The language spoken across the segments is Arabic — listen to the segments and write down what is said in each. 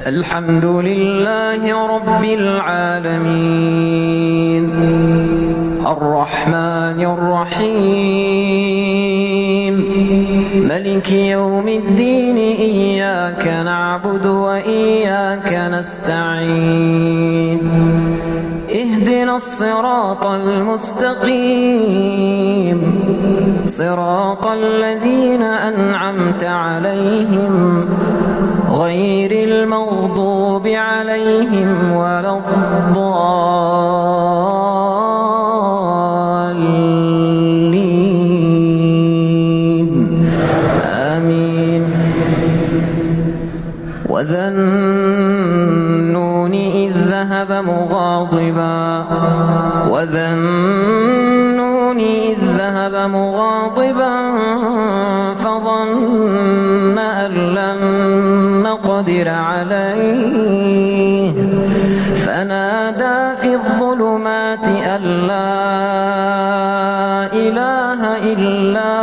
الحمد لله رب العالمين الرحمن الرحيم ملك يوم الدين إياك نعبد وإياك نستعين اهدنا الصراط المستقيم صراط الذين أنعمت عليهم غير المغضوب عليهم ولا الضالين آمين. وذا النون إذ ذهب مغاضبا فظن أن لن نقدر عليه فنادى في الظلمات أن لا إله إلا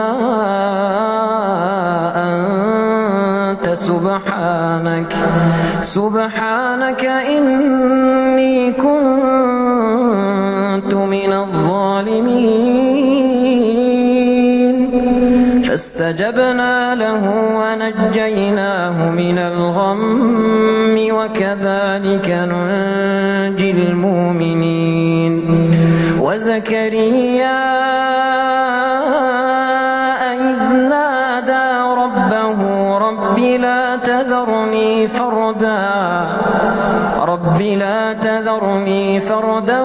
أنت سبحانك إني كنت من الظالمين. فاستجبنا له ونجيناه من الغم وكذلك ننجي المؤمنين. وزكريا إذ نادى ربه رب لا تذرني فردا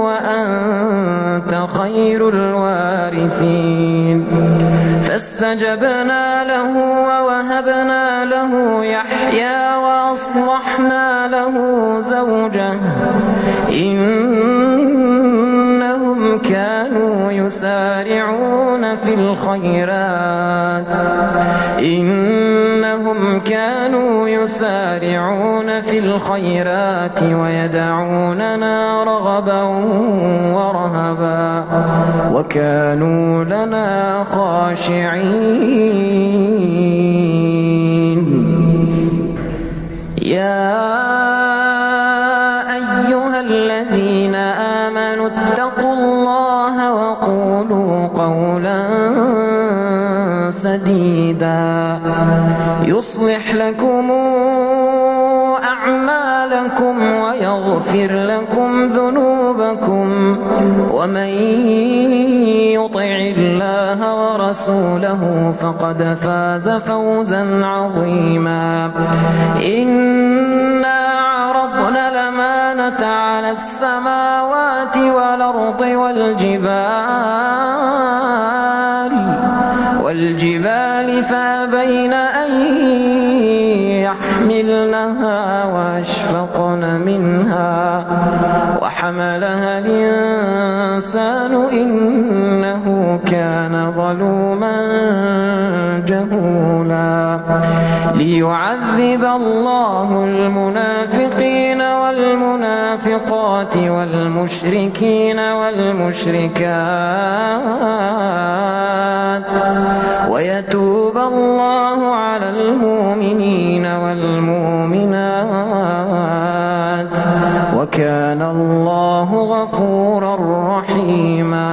وأنت خير الوارثين. فاستجبنا له ووهبنا له يحيى وأصلحنا له زوجه إنهم كانوا يسارعون في الخيرات ويدعوننا رغبا ورهبا وكانوا لنا خاشعين. يا أيها الذين آمنوا اتقوا الله وقولوا قولا سديدا يصلح لكم أعمالكم ويغفر لكم ذنوبكم ومن يطع الله ورسوله فقد فاز فوزا عظيما. إنا عرضنا الأمانة على السماوات والأرض والجبال فأبين أن يحملنها وأشفقن منها وحملها الإنسان إنه كان ظلوما جهولا. ليعذب الله المنافقين والمنافقات والمشركين والمشركات ويتوب الله على المؤمنين والمؤمنات وكان الله غفورا رحيما.